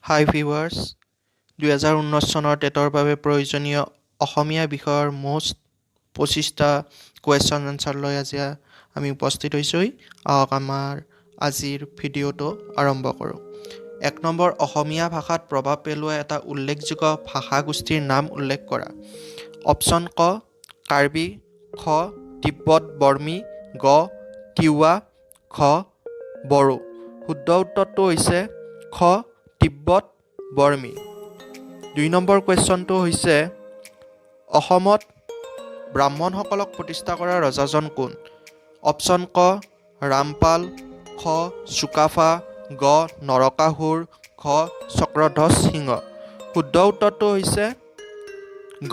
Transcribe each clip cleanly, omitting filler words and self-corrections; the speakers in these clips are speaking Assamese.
হাই ভিউৱাৰ্ছ 2019 চনৰ টেটৰ বাবে প্ৰয়োজনীয় অসমীয়া বিষয়ৰ মোষ্ট 25টা কুৱেশ্যন এনচাৰ লৈ আজি আমি উপস্থিত হৈছোঁ। আহক আমাৰ আজিৰ ভিডিঅ'টো আৰম্ভ কৰোঁ। 1 নম্বৰ অসমীয়া ভাষাত প্ৰভাৱ পেলোৱা এটা উল্লেখযোগ্য ভাষাগোষ্ঠীৰ নাম উল্লেখ কৰা। অপশ্যন ক কাৰ্বি, খ তিব্বত বৰ্মী, গ তিৱা, খ বড়ো। শুদ্ধ উত্তৰটো হৈছে খ তিব্বত বৰ্মী। 2 নম্বৰ কুৱেশ্যনটো হৈছে অসমত ব্ৰাহ্মণসকলক প্ৰতিষ্ঠা কৰা ৰজাজন কোন? অপশ্যন ক ৰামপাল, খ চুকাফা, গ নৰকাসুৰ, খ চক্ৰধ্বজ সিংহ। শুদ্ধ উত্তৰটো হৈছে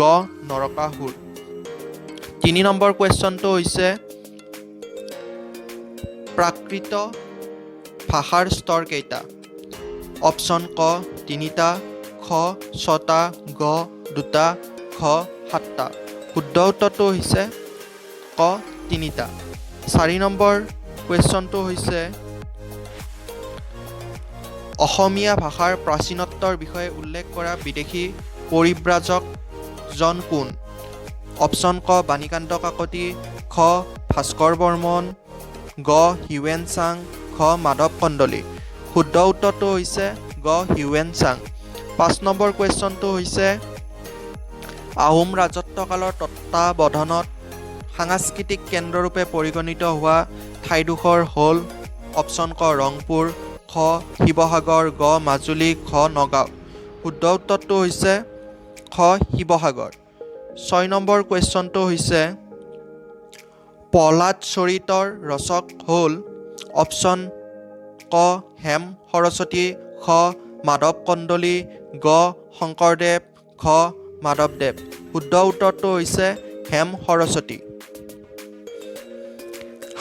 গ নৰকাসুৰ। 3 নম্বৰ কুৱেশ্যনটো হৈছে প্ৰাকৃত ভাষাৰ স্তৰ কেইটা? অপশ্যন ক 3টা, খ 6টা, গ 2টা, খ 7টা। শুদ্ধ উত্তৰটো হৈছে ক 3টা। 4 নম্বৰ কুৱেশ্যনটো হৈছে অসমীয়া ভাষাৰ প্ৰাচীনত্বৰ বিষয়ে উল্লেখ কৰা বিদেশী পৰিব্ৰাজকজন কোন? অপশ্যন ক বাণীকান্ত কাকতি, খ ভাস্কৰ বৰ্মন, গ হিউৱেন চাং, খ মাধৱ কন্দলী। শুদ্ধ উত্তৰটো হৈছে গ হিউৱেন চাং। 5 নম্বৰ কুৱেশ্যনটো হৈছে আহোম ৰাজত্বকালৰ তত্ত্বাৱধানত সাংস্কৃতিক কেন্দ্ৰৰূপে পৰিগণিত হোৱা ঠাইডোখৰ হ'ল? অপশ্যন ক ৰংপুৰ, খ শিৱসাগৰ, গ মাজুলী, খ নগাঁও। শুদ্ধ উত্তৰটো হৈছে খ শিৱসাগৰ। 6 নম্বৰ কুৱেশ্যনটো হৈছে প্ৰহ্লাদ চৰিতৰ ৰচক হ'ল? অপশ্যন ক হেম সৰস্বতী, খ মাধৱ কন্দলী, গ শংকৰদেৱ, খ মাধৱদেৱ। শুদ্ধ উত্তৰটো হৈছে হেম সৰস্বতী।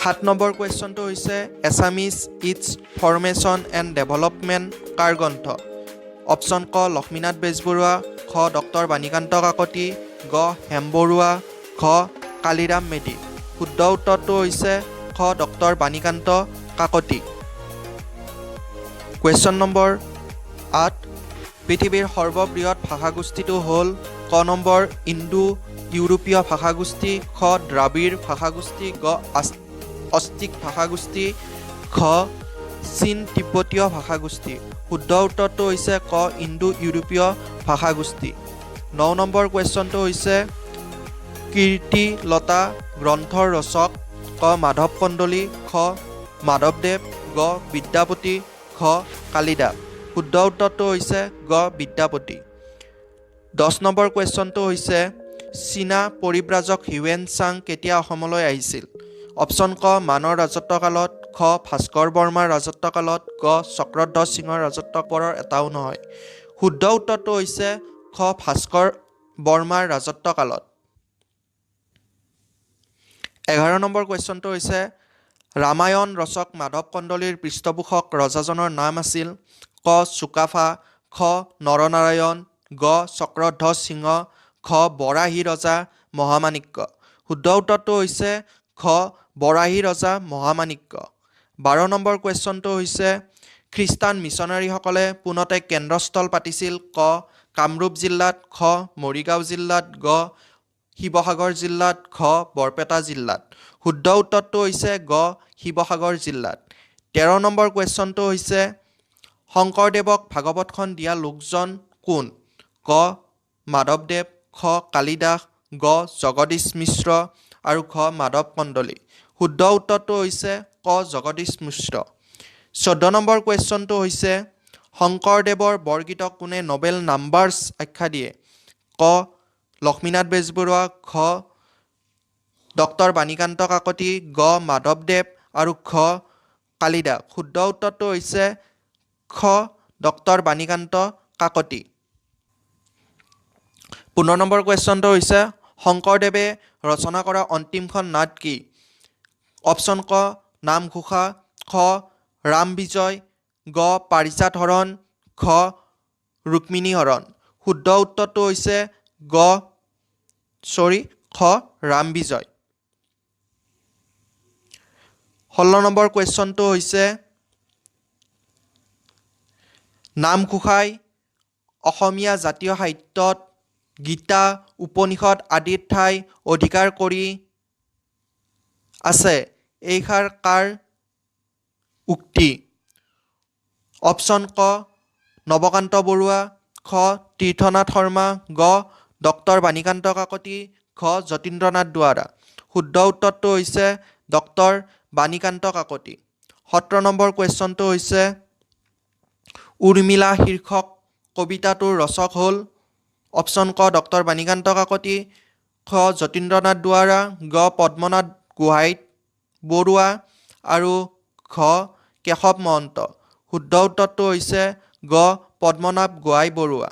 7 নম্বৰ কুৱেশ্যনটো হৈছে Assamese its formation and development কাৰ গ্ৰন্থ? অপশ্যন ক লক্ষ্মীনাথ বেজবৰুৱা, খ ডক্টৰ বাণীকান্ত কাকতি, গ হেম বৰুৱা, খ কালিৰাম মেধি। শুদ্ধ উত্তৰটো হৈছে খ doctor Banikanta Kakati. Question number 8 পৃথিৱীৰ সৰ্ববৃহৎ ভাষাগোষ্ঠীটো হ'ল? ক নম্বৰ ইণ্ডো ইউৰোপীয় ভাষাগোষ্ঠী, খ দ্ৰাবিড় ভাষাগোষ্ঠী, গ অষ্টিক ভাষাগোষ্ঠী, খ চীন তিব্বতীয় ভাষাগোষ্ঠী। শুদ্ধ উত্তৰটো হৈছে ক ইণ্ডো ইউৰোপীয় ভাষাগোষ্ঠী। 9 নম্বৰ কুৱেশ্যনটো হৈছে কীৰ্তিলতা গ্ৰন্থৰ ৰচক? ক মাধৱ কন্দলী, খ মাধৱদেৱ, গ বিদ্যাপতি, খ কালিদাস। শুদ্ধ উত্তৰটো হৈছে গ বিদ্যাপতি। 10 নম্বৰ কুৱেশ্যনটো হৈছে চীনা পৰিব্ৰাজক হিউৱেন চাং কেতিয়া অসমলৈ আহিছিল? অপশ্যন ক মানৰ ৰাজত্বকালত, খ ভাস্কৰ বৰ্মাৰ ৰাজত্বকালত, গ চক্ৰধ্বজ সিংহৰ ৰাজত্বকালৰ এটাও নহয়। শুদ্ধ উত্তৰটো হৈছে খ ভাস্কৰ বৰ্মাৰ ৰাজত্বকালত। 11 নম্বৰ কুৱেশ্যনটো হৈছে ৰামায়ণ ৰচক মাধৱ কন্দলীৰ পৃষ্ঠপোষক ৰজাজনৰ নাম আছিল? ক চুকাফা, খ নৰনাৰায়ণ, গ চক্ৰধ্বজ সিংহ, খ বৰাহী ৰজা মহামাণিক্য। শুদ্ধ উত্তৰটো হৈছে খ বৰাহী ৰজা মহামাণিক্য। 12 নম্বৰ কুৱেশ্যনটো হৈছে খ্ৰীষ্টান মিছনাৰীসকলে পোনতে কেন্দ্ৰস্থল পাতিছিল? ক কামৰূপ জিলাত, খ মৰিগাঁও জিলাত, গ শিৱসাগৰ জিলাত, খ বৰপেটা জিলাত। শুদ্ধ উত্তৰটো হৈছে গ শিৱসাগৰ জিলাত। 13 নম্বৰ কুৱেশ্যনটো হৈছে শংকৰদেৱক ভাগৱতখন দিয়া লোকজন কোন? ক মাধৱদেৱ, খ কালিদাস, গ জগদীশ মিশ্ৰ আৰু খ মাধৱ কন্দলী। শুদ্ধ উত্তৰটো হৈছে ক জগদীশ মিশ্ৰ। 14 নম্বৰ কুৱেশ্যনটো হৈছে শংকৰদেৱৰ বৰগীতক কোনে নবেল নাম্বাৰ্ছ আখ্যা দিয়ে? ক লক্ষ্মীনাথ বেজবৰুৱা, খ ডক্টৰ বাণীকান্ত কাকতি, গ মাধৱদেৱ আৰু খ কালিদাস। শুদ্ধ উত্তৰটো হৈছে খ ডক্টৰ বাণীকান্ত কাকতি। 15 নম্বৰ কুৱেশ্যনটো হৈছে শংকৰদেৱে ৰচনা কৰা অন্তিমখন নাট কি? অপশ্যন ক নামঘোষা, খ ৰাম বিজয়, গ পাৰিজাত হৰণ, খ ৰুক্মিণী হৰণ। শুদ্ধ উত্তৰটো হৈছে খ ৰাম বিজয়। 16 নম্বৰ কুৱেশ্যনটো হৈছে নামঘোষাই অসমীয়া জাতীয় সাহিত্যত গীতা উপনিষদ আদিৰ ঠাই অধিকাৰ কৰি আছে এইষাৰ কাৰ উক্তি অপশ্যন ক নৱকান্ত বৰুৱা খ তীৰ্থনাথ শৰ্মা গ ডক্টৰ বাণীকান্ত কাকতি খ যতীন্দ্ৰনাথ দুৱৰা শুদ্ধ উত্তৰটো হৈছে ডক্টৰ বাণীকান্ত কাকতি 17 নম্বৰ কুৱেশ্যনটো হৈছে উৰ্মিলা শীৰ্ষক কবিতাটোৰ ৰচক হ'ল অপশ্যন ক ডক্টৰ বাণীকান্ত কাকতি খ যতীন্দ্ৰনাথ দুৱৰা গ পদ্মনাথ গোহাঁই বৰুৱা আৰু ঘ কেশৱ মহন্ত শুদ্ধ উত্তৰটো হৈছে গ পদ্মনাথ গোহাঁই বৰুৱা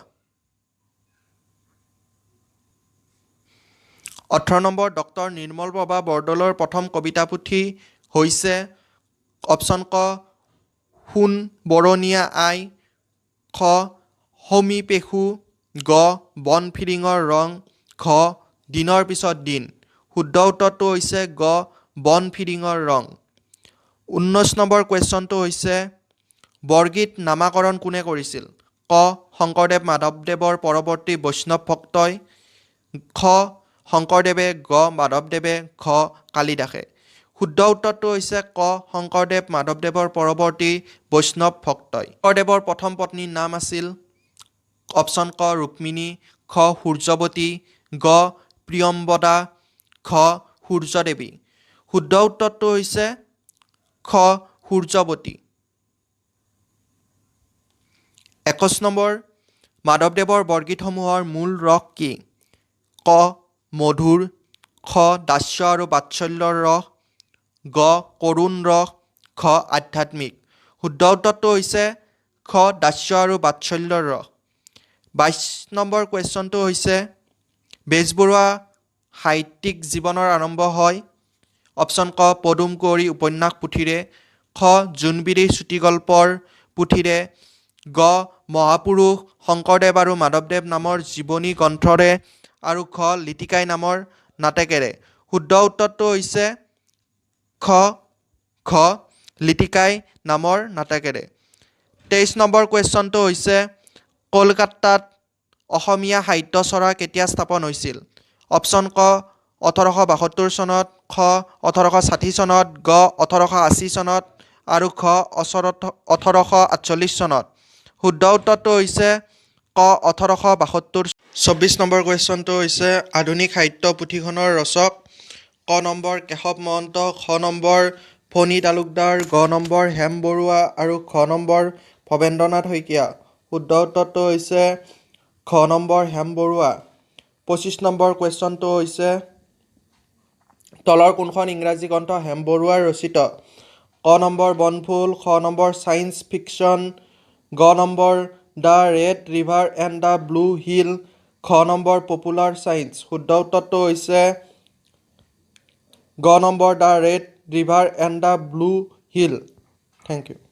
18 নম্বৰ ডক্টৰ নিৰ্মল প্ৰভা বৰদলৈৰ প্ৰথম কবিতা পুথি হৈছে অপশ্যন ক সোণ বৰণীয়া আই খ সমী পেশু গ বন ফিৰিঙৰ ৰং খ দিনৰ পিছত দিন শুদ্ধ উত্তৰটো হৈছে গ বন ফিৰিঙৰ ৰং 19 নম্বৰ কুৱেশ্যনটো হৈছে বৰগীত নামাকৰণ কোনে কৰিছিল ক শংকৰদেৱ মাধৱদেৱৰ পৰৱৰ্তী বৈষ্ণৱ ভক্তই খ শংকৰদেৱে গ মাধৱদেৱে খ কালিদাসে শুদ্ধ উত্তৰটো হৈছে ক শংকৰদেৱ মাধৱদেৱৰ পৰৱৰ্তী বৈষ্ণৱ ভক্তই শংকৰদেৱৰ প্ৰথম পত্নীৰ নাম আছিল অপশ্যন ক ৰুক্মিণী খ সূৰ্যৱতী গ প্ৰিয়ম্বদা খ সূৰ্যদেৱী শুদ্ধ উত্তৰটো হৈছে খ সূৰ্যৱতী 21 নম্বৰ মাধৱদেৱৰ বৰগীতসমূহৰ মূল ৰস কি ক মধুৰ খ দাস্য আৰু বাৎসল্যৰ ৰস গ কৰুণ ৰস খ আধ্যাত্মিক শুদ্ধ উত্তৰটো হৈছে খ দাস্য আৰু বাৎসল্যৰ ৰস 22 নম্বৰ কুৱেশ্যনটো হৈছে বেজবৰুৱা সাহিত্যিক জীৱনৰ আৰম্ভ হয় অপশ্যন ক পদুম কুঁৱৰী উপন্যাস পুথিৰে খ জোনবিৰি চুটিগল্পৰ পুথিৰে গ মহাপুৰুষ শংকৰদেৱ আৰু মাধৱদেৱ নামৰ জীৱনী গ্ৰন্থৰে আৰু খ লিটিকাই নামৰ নাটেকেৰে শুদ্ধ উত্তৰটো হৈছে খ লিটিকাই নামৰ নাটেকেৰে 23 নম্বৰ কুৱেশ্যনটো হৈছে কলকাতাত অসমীয়া সাহিত্য চৰা কেতিয়া স্থাপন হৈছিল অপশ্যন ক 1872 চনত খ 1860 চনত গ 1880 চনত আৰু খ 1848 চনত শুদ্ধ উত্তৰটো হৈছে ক 1872 24 নম্বৰ কুৱেশ্যনটো হৈছে আধুনিক সাহিত্য পুথিখনৰ ৰচক ক নম্বৰ কেশৱ মহন্ত খ নম্বৰ ফণী তালুকদাৰ গ নম্বৰ হেম বৰুৱা আৰু খ নম্বৰ ভৱেন্দ্ৰনাথ শইকীয়া শুদ্ধ উত্তৰটো হৈছে খ নম্বৰ হেম বৰুৱা 25 নম্বৰ কুৱেশ্যনটো হৈছে তলৰ কোনখন ইংৰাজী গ্ৰন্থ হেম বৰুৱাৰ ৰচিত ক নম্বৰ বনফুল খ নম্বৰ ছায়েন্স ফিকশ্যন গ নম্বৰ the red river and the blue hill খ নম্বৰ পপুলাৰ ছায়েন্স শুদ্ধ উত্তৰটো হৈছে গ নম্বৰ the red river and the blue hill thank U